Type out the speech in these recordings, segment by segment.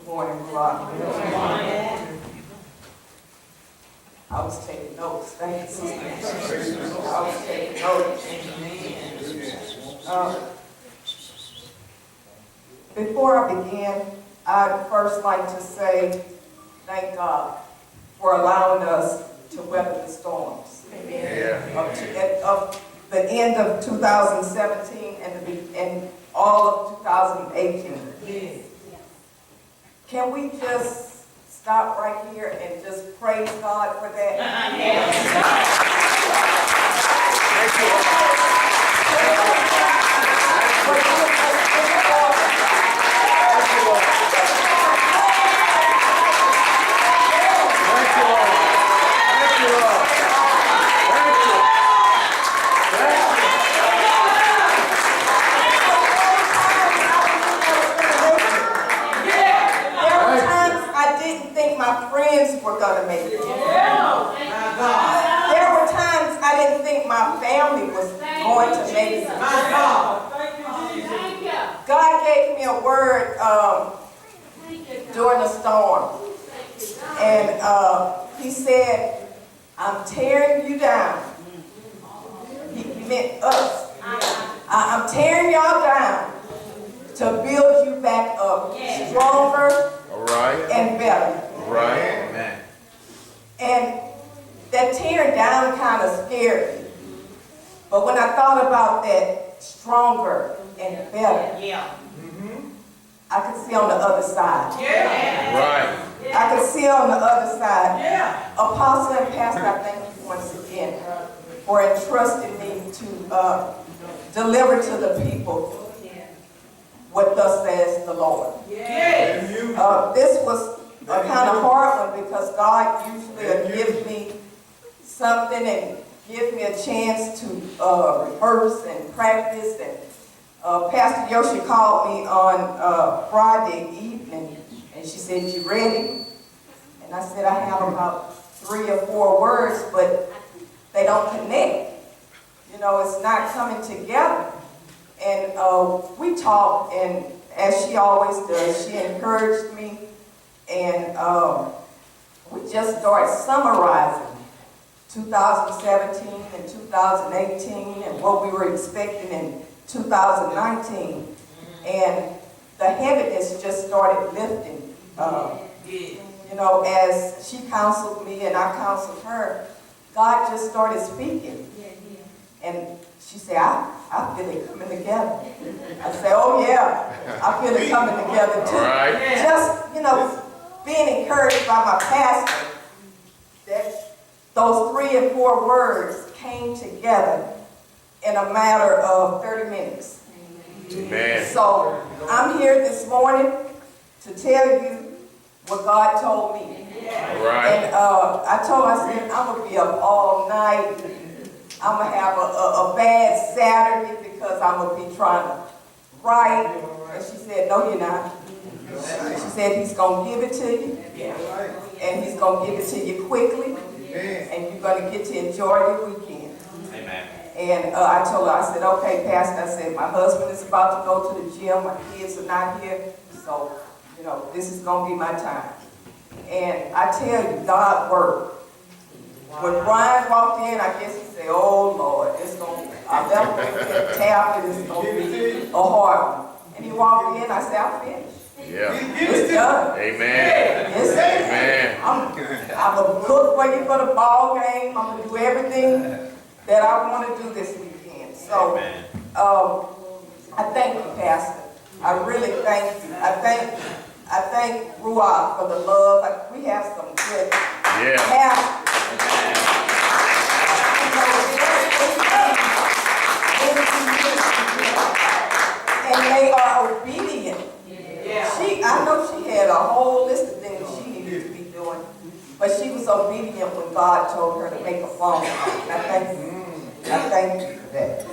Morning, Rock. I was taking notes. Thank you, sister. I was taking notes. Before I begin, I'd first like to say thank God for allowing us to weather the storms. Amen. Of the end of 2017 and all of 2018. Can we just stop right here and just praise God for that? Thank my friends were going to make it. There were times I didn't think my family was going to make it. God gave me a word during the storm. And he said, I'm tearing you down. He meant us. I'm tearing y'all down to build you back up stronger and better. Right. Amen. And that tearing down kind of scared me. But when I thought about that stronger and better, I could see on the other side. Right. I could see on the other side. Apostle and Pastor, I thank you once again for entrusting me to deliver to the people what thus says the Lord. This was a kind of hard one because God usually will give me something and give me a chance to rehearse and practice. And Pastor Yoshi called me on Friday evening and she said, "You ready?" And I said, "I have about 3 or 4 words, but they don't connect. You know, it's not coming together." And we talked, and as she always does, she encouraged me. And we just started summarizing 2017 and 2018 and what we were expecting in 2019. And the heaviness just started lifting. You know, as she counseled me and I counseled her, God just started speaking. And she said, I feel it coming together. I said, oh yeah, I feel it coming together too. Right. Just, you know, being encouraged by my pastor that those 3 and 4 words came together in a matter of 30 minutes. Amen. So I'm here this morning to tell you what God told me. Right. And I told her, I said, I'm going to be up all night. I'm going to have a bad Saturday because I'm going to be trying to write. And she said, no, you're not. She said, he's going to give it to you. And he's going to give it to you quickly. And you're going to get to enjoy your weekend. Amen. And I told her, I said, okay, Pastor, I said, my husband is about to go to the gym. My kids are not here. So, you know, this is going to be my time. And I tell you, God worked. When Brian walked in, I guess he said, oh, Lord, it's going to be, I'll never forget that tablet. It's going to be a hard one. And he walked in, I said, I'm finished. Yeah. It's done. Amen. Amen. I'm going to cook for you for the ball game. I'm going to do everything that I want to do this weekend. So, I thank you, Pastor. I really thank you. I thank Ruach for the love. We have some good pastors. And they are obedient. I know she had a whole list of things she needed to be doing, but she was obedient when God told her to make a phone call. And I thank you. I thank you for that.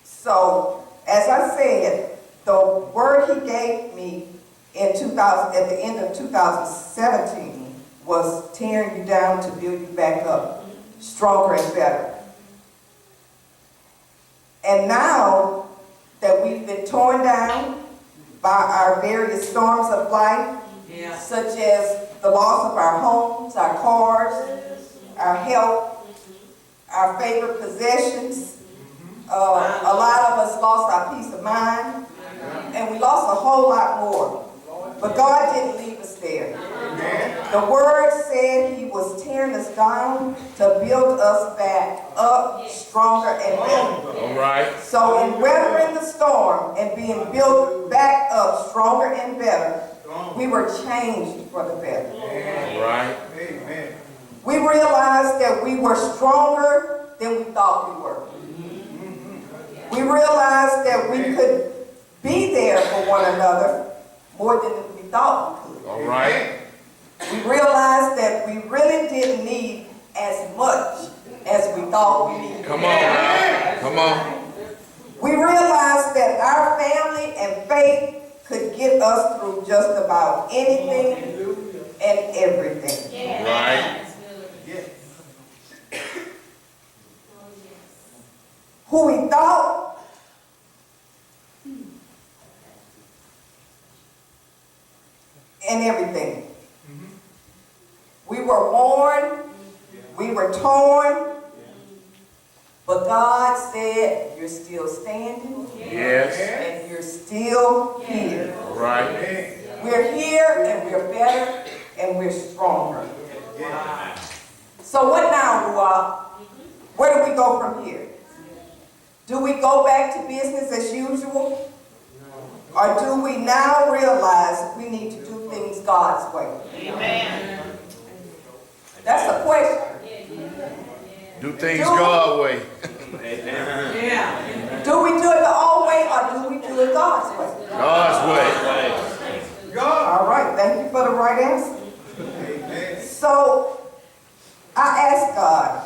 So, as I said, the word he gave me in 2000, at the end of 2017, was tearing you down to build you back up, stronger and better. And now that we've been torn down, by our various storms of life, such as the loss of our homes, our cars, our health, our favorite possessions. A lot of us lost our peace of mind, and we lost a whole lot more. But God didn't leave us there. The Word said He was tearing us down to build us back up stronger and better. All right. So in weathering the storm and being built back up stronger and better, we were changed for the better. All right. Amen. We realized that we were stronger than we thought we were. We realized that we could be there for one another more than we thought we could. All right. We realized that we really didn't need as much as we thought we needed. Come on now. Come on. We realized that our family and faith could get us through just about anything and everything. All right. Who we thought and everything. We were worn, we were torn, but God said, you're still standing, Yes. and you're still here. All right. We're here, and we're better, and we're stronger. So what now, Ruah? Where do we go from here? Do we go back to business as usual? Or do we now realize we need to do things God's way? Amen. That's a question. Do things God's way. Do we do it the old way or do we do it God's way? God's way. All right, thank you for the right answer. So I asked God,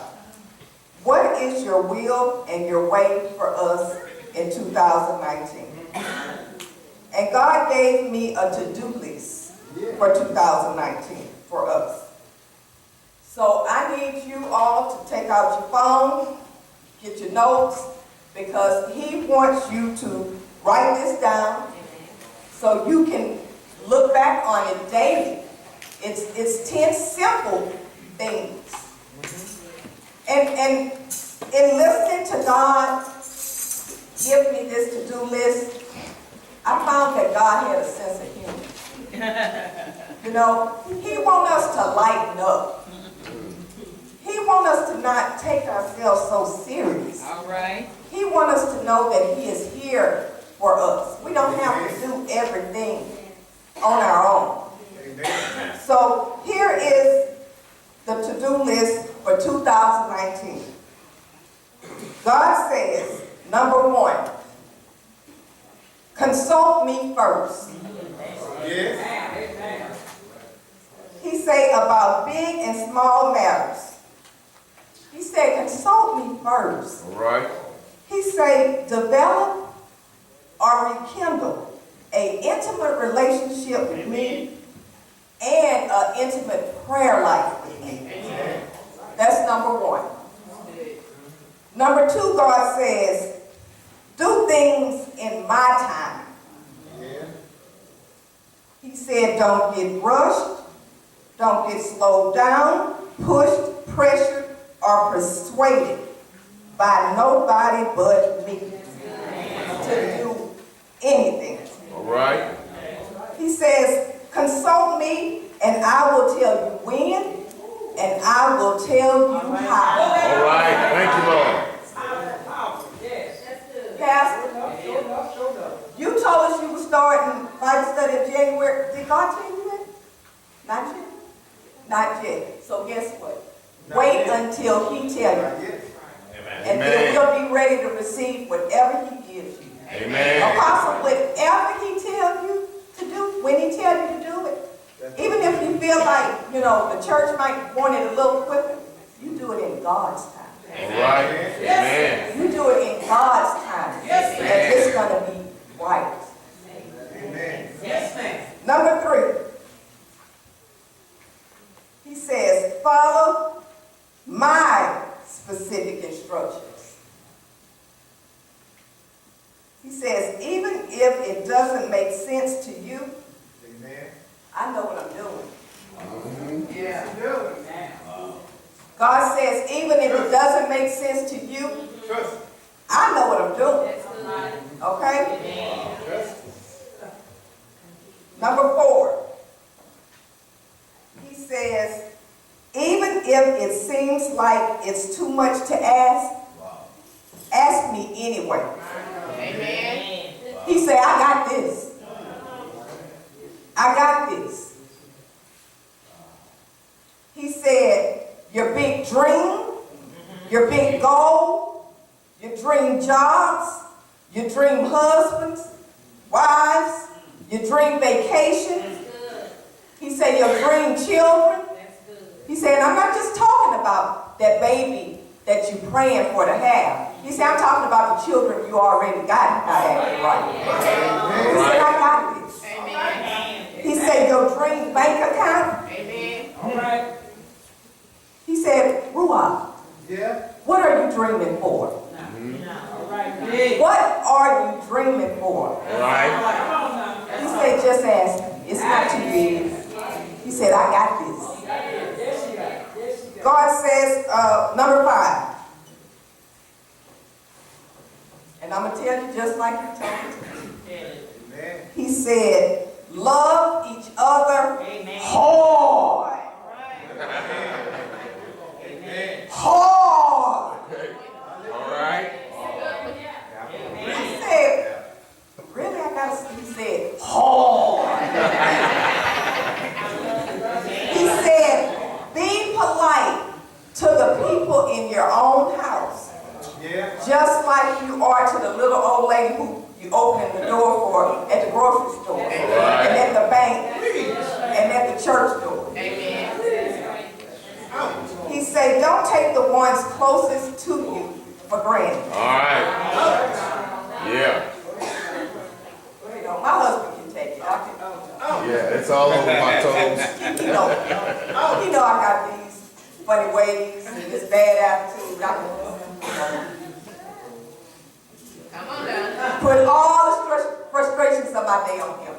what is your will and your way for us in 2019? And God gave me a to-do list for 2019 for us. So I need you all to take out your phone, get your notes, because He wants you to write this down so you can look back on it daily. It's 10 simple things. And in listening to God give me this to-do list, I found that God had a sense of humor. You know, He wants us to lighten up. He wants us to not take ourselves so serious. All right. He wants us to know that He is here for us. We don't have to do everything on our own. So here is the to-do list for 2019. God says, number 1, consult me first. He said about big and small matters. He said, consult me first. All right. He said, develop or rekindle an intimate relationship with me and an intimate prayer life with me. That's number 1. Number 2, God says, do things in my time. He said, don't get rushed, don't get slowed down, pushed, pressured, or persuaded by nobody but me to do anything. All right. He says, consult me and I will tell you when and I will tell you how. All right. Thank you, Lord. Pastor, you told us you were starting Bible study in January. Did God tell you that? Not yet? Not yet. So guess what? Wait until He tells you. And then we'll be ready to receive whatever He gives you. Amen. Apostle, whatever He tells you to do, when He tells you to do it, even if you feel like, you know, the church might want it a little quicker, you do it in God's time. All right. Amen. You do it in God's time. Yes, and it's going to be right. Amen. Yes, ma'am. Number 3. He says, follow my specific instructions. He says, even if it doesn't make sense to you, Amen. I know what I'm doing. Yes, you do. God says, even if it doesn't make sense to you, Trust. I know what I'm doing. Okay? Trust. Number 4. He says, even if it seems like it's too much to ask me anyway. Amen. He said, I got this. I got this. He said, your big dream, your big goal, your dream jobs, your dream husbands, wives, your dream vacations. He said, your dream children. He said, I'm not just talking about that baby that you're praying for to have. He said, I'm talking about the children you already got. Right. He said, I got this. Amen. He said, your dream bank account. Amen. All right. He said, Ruah, Yeah. what are you dreaming for? What are you dreaming for? All right. He said, just ask me. It's not too big. He said, I got this. God says, number 5. And I'm going to tell you just like he told me. Amen. He said, love each other hard. Hard. All right. He said, really, I got to, he said, hard. He said, be polite to the people in your own house. Yeah. Just like you are to the little old lady who you open the door for at the grocery store, and at the bank, and at the church door. Amen. He said, don't take the ones closest to you for granted. All right. Yeah. You know, my husband can take it. I can, Yeah, it's all over my toes. he know I got these funny ways and this bad attitude. I can, Come on now. put all the frustrations of my day on him.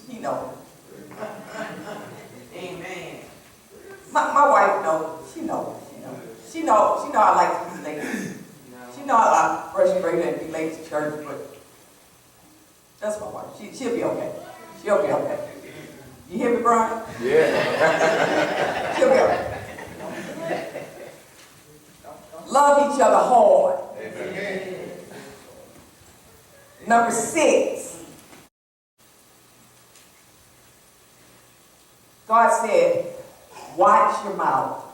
He knows. Amen. My wife knows. She knows. She knows I like to be late. She knows I'm frustrated and be late to church, but that's my wife. She'll be okay. She'll be okay. You hear me, Brian? Yeah. She'll be okay. Love each other hard. Amen. Number 6. God said, watch your mouth.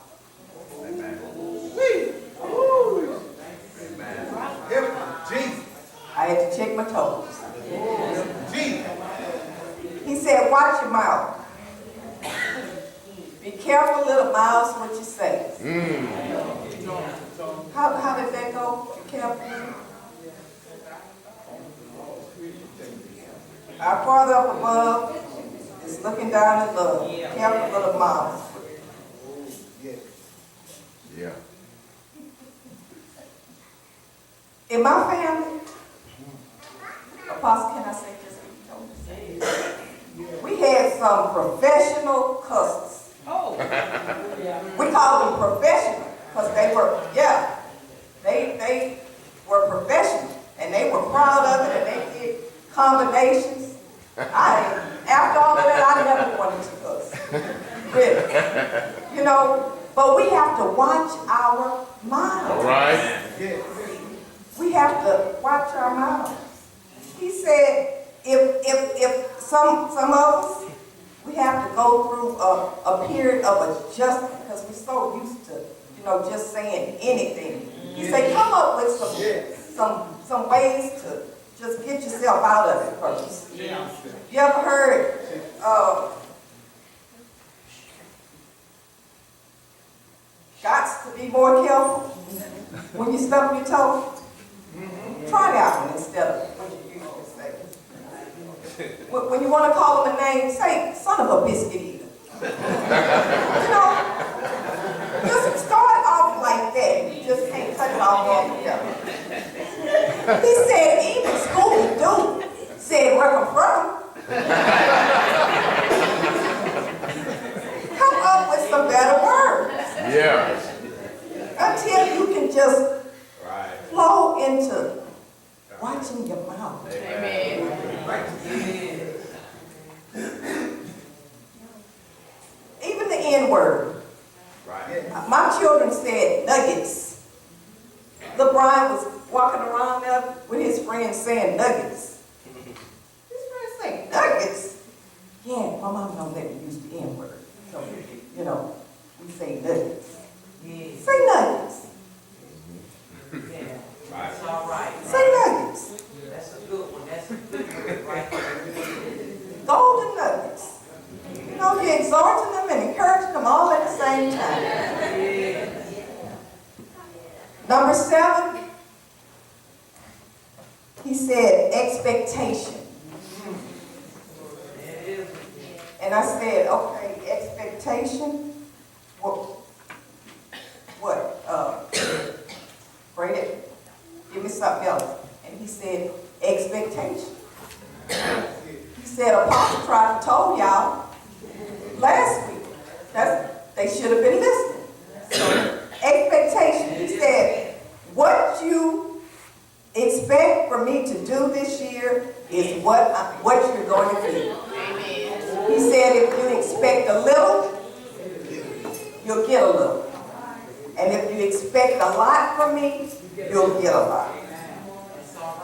Yep. Jesus. I had to check my toes. Jesus. He said, watch your mouth. Be careful, little mouths, what you say. How did that go? Be careful. Our Father up above is looking down in love. Careful, little mouths. Yeah. In my family, Apostle, can I say this? We had some professional cussers. We called them professional because they were professional and they were proud of it and they did combinations. After all of that, I never wanted to cuss. Really. But we have to watch our mouths. All right. We have to watch our mouths. He said, if some of us, we have to go through a period of adjustment because we're so used to, just saying anything. He said, come up with some ways to just get yourself out of it first. You ever heard gots to be more careful when you stub your toe? Try that one instead of what you usually say. When you want to call them a name, say, son of a biscuit eater. Just start off like that. You just can't cut it off altogether. He said, even Scooby-Doo said, Reverend Brother. Come up with some better words Yeah. until you can just Right. flow into watching your mouth. Amen. Even the N word. Right. My children said nuggets. LeBron was walking around there with his friends saying nuggets. His friends say nuggets. Yeah, my mom don't let me use the N word. So, you know, we say nuggets. Say nuggets. That's all right. Say nuggets. That's a good one. That's a good one right there. Golden nuggets. You know, you're exhorting them and encouraging them all at the same time. Number 7, he said expectation. And I said, okay, expectation. What? Brady, give me something else. And he said expectation. He said Apostle tried to tell y'all last week. They should have been listening. So, expectation. He said, what you expect for me to do this year is what you're going to do. Amen. He said, if you expect a little, you'll get a little. And if you expect a lot from me, you'll get a lot. That's all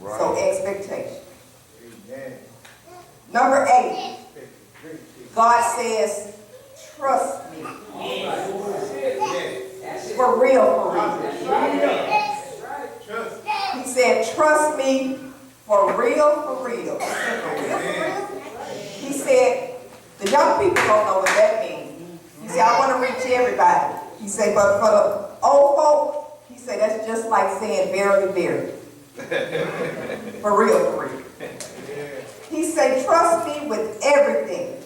right. So, expectation. Amen. Number 8, God says, trust me. Yes. For real, for real. Trust. He said, trust me for real, for real. I said, for real, for real? He said, the young people don't know what that means. He said, I want to reach everybody. He said, but for the old folk, he said, that's just like saying verily, verily. For real, for real. He said, trust me with everything.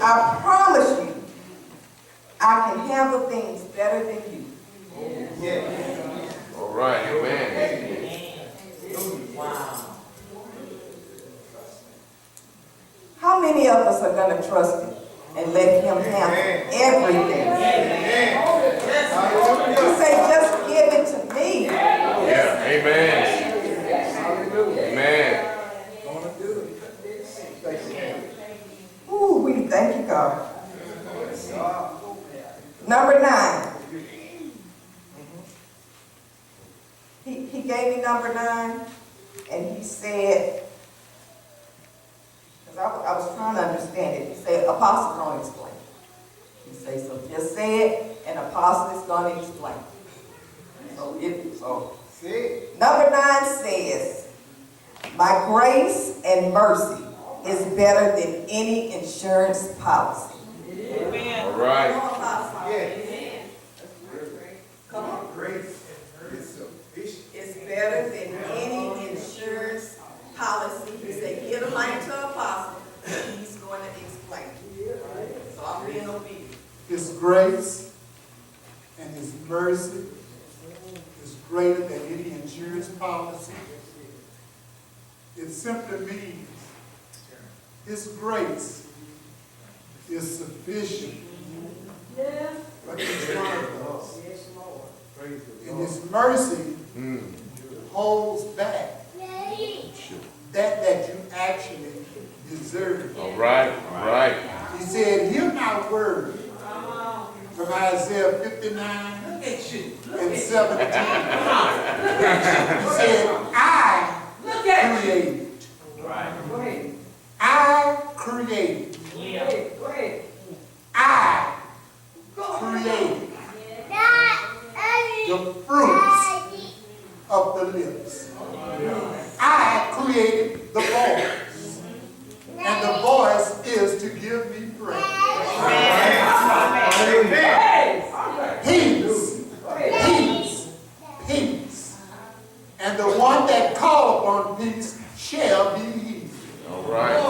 I promise you, I can handle things better than you. All right. Amen. Wow. How many of us are going to trust him and let him handle everything? He said, just give it to me. Yeah. Amen. Amen. Ooh, we thank you, God. Number 9. He gave me number 9, and he said, because I was trying to understand it, he said, apostle don't explain. He said, so just say it, and apostle is going to explain. So number 9 says, my grace and mercy is better than any insurance policy. All right. Come on. Grace is sufficient. It's better than any insurance policy. He said, give the mic to apostle, and he's going to explain. So I'm being obedient. His grace and his mercy is greater than any insurance policy. It simply means his grace is sufficient for each one of us. And his mercy holds back that you actually deserve. All right. All right. He said, hear my word from Isaiah 59 Look at you. and 17. He said, I Look at you. created. Right. Go ahead. I created. Yeah. Go ahead. I created the fruits of the lips. I created the voice. And the voice is to give me praise. Peace, peace, peace. And the one that call upon peace shall be healed. All right.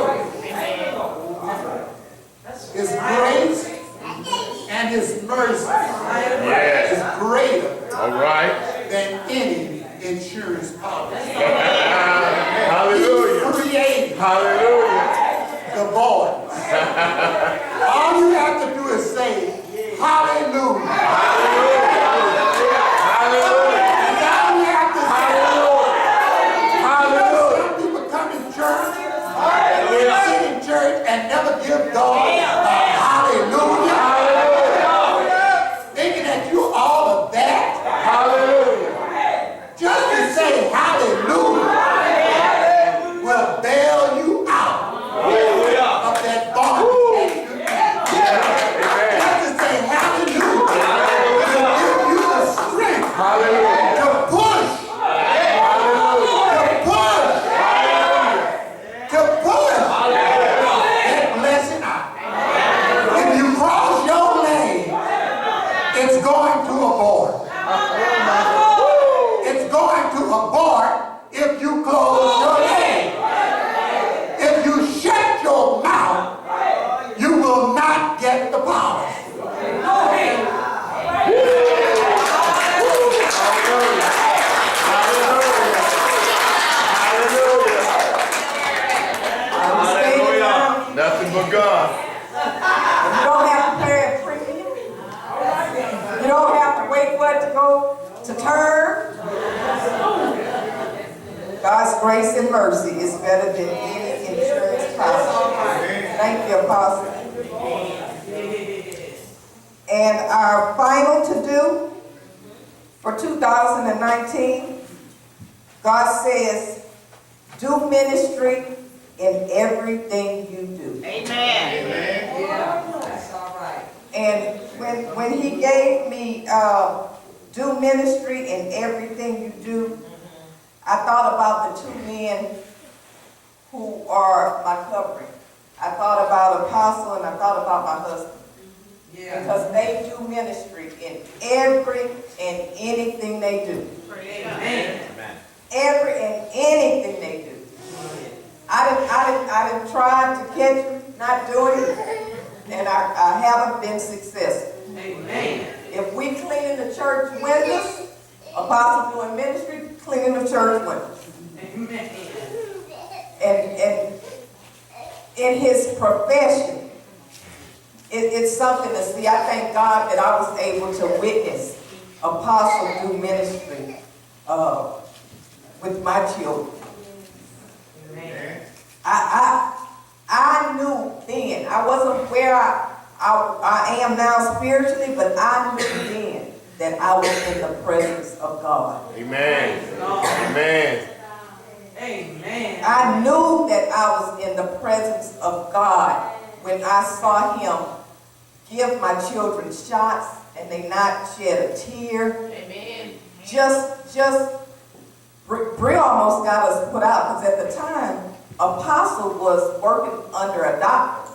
Nothing but God. You don't have to pay a premium. You don't have to wait for it to go to term. God's grace and mercy is better than any insurance policy. Thank you, Apostle. And our final to-do for 2019, God says, do ministry in everything you do. Amen. Yeah, that's all right. And when he gave me do ministry in everything you do, I thought about the two men who are my covering. I thought about Apostle and I thought about my husband. Yeah. Because they do ministry in every and anything they do. Amen. Every and anything they do. I didn't try to catch them not doing it, and I haven't been successful. Amen. If we clean the church windows, Apostle doing ministry, cleaning the church windows. Amen. And in his profession, it's something to see. I thank God that I was able to witness Apostle do ministry with my children. Amen. I knew then, I wasn't where I am now spiritually, but I knew then that I was in the presence of God. Amen. Amen. Amen. I knew that I was in the presence of God when I saw him give my children shots and they not shed a tear. Amen. Brie almost got us put out because at the time, Apostle was working under a doctor.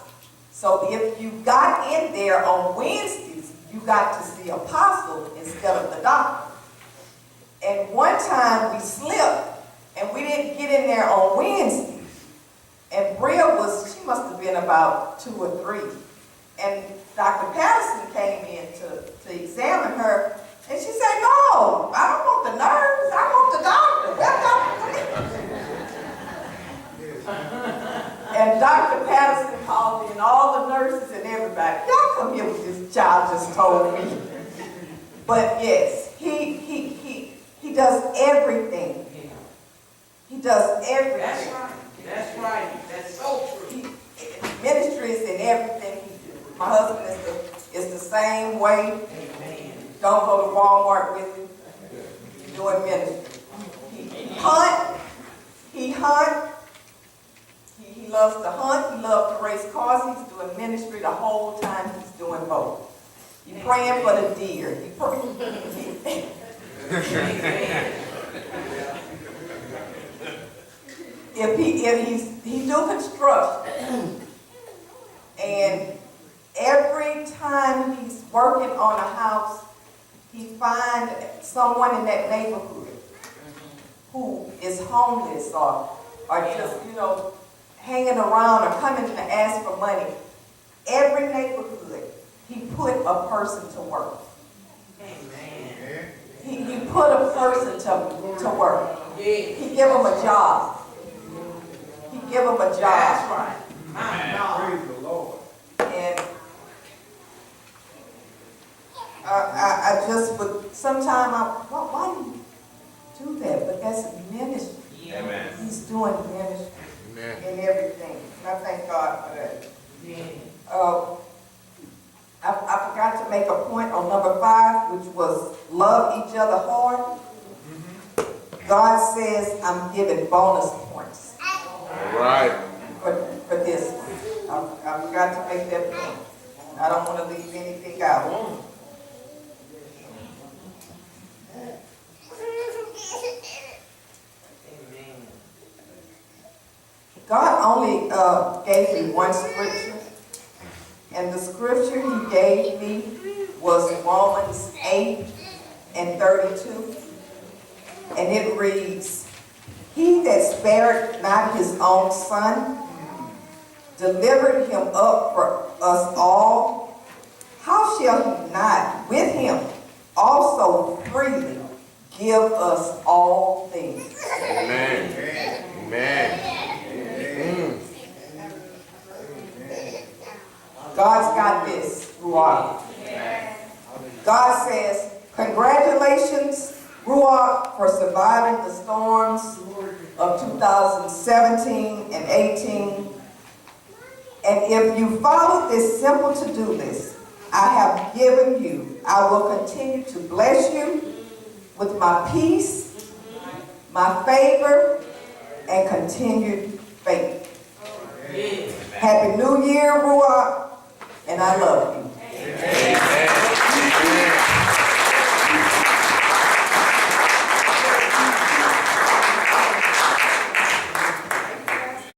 So if you got in there on Wednesdays, you got to see Apostle instead of the doctor. And one time we slipped and we didn't get in there on Wednesday. And Bria she must have been about 2 or 3. And Dr. Patterson came in to examine her. And she said, no, I don't want the nurse, I want the doctor. And Dr. Patterson called in all the nurses and everybody. Y'all come here with this child just told me. But yes, he does everything. He does everything. That's right. That's right. That's so true. Ministry is in everything he does. My husband is the same way. Amen. Don't go to Walmart with him. He's doing ministry. He hunt. He loves to hunt. He loves to race cars. He's doing ministry the whole time. He's doing both. He's praying for the deer. If he do construction, and every time he's working on a house, he find someone in that neighborhood who is homeless or just, hanging around or coming to ask for money. Every neighborhood, he put a person to work. Amen. He put a person to work. Yeah. He give him a job. He give him a job. That's right. My God. Praise the Lord. And I just would, sometimes why do you do that? But that's ministry. Amen. He's doing ministry Amen. in everything. And I thank God for that. Yeah. I forgot to make a point on number 5, which was love each other hard. God says I'm giving bonus points All right. for this one. I forgot to make that point. I don't want to leave anything out. Amen. God only gave me one scripture, and the scripture he gave me was Romans 8:32, and it reads, "He that spared not his own son, delivered him up for us all, how shall he not with him also freely give us all things?" Amen. Amen. God's got this, Ruach. God says, congratulations, Ruach, for surviving the storms of 2017 and 18. And if you follow this simple to-do list I have given you, I will continue to bless you with my peace, my favor, and continued faith. Happy New Year, Ruach, and I love you.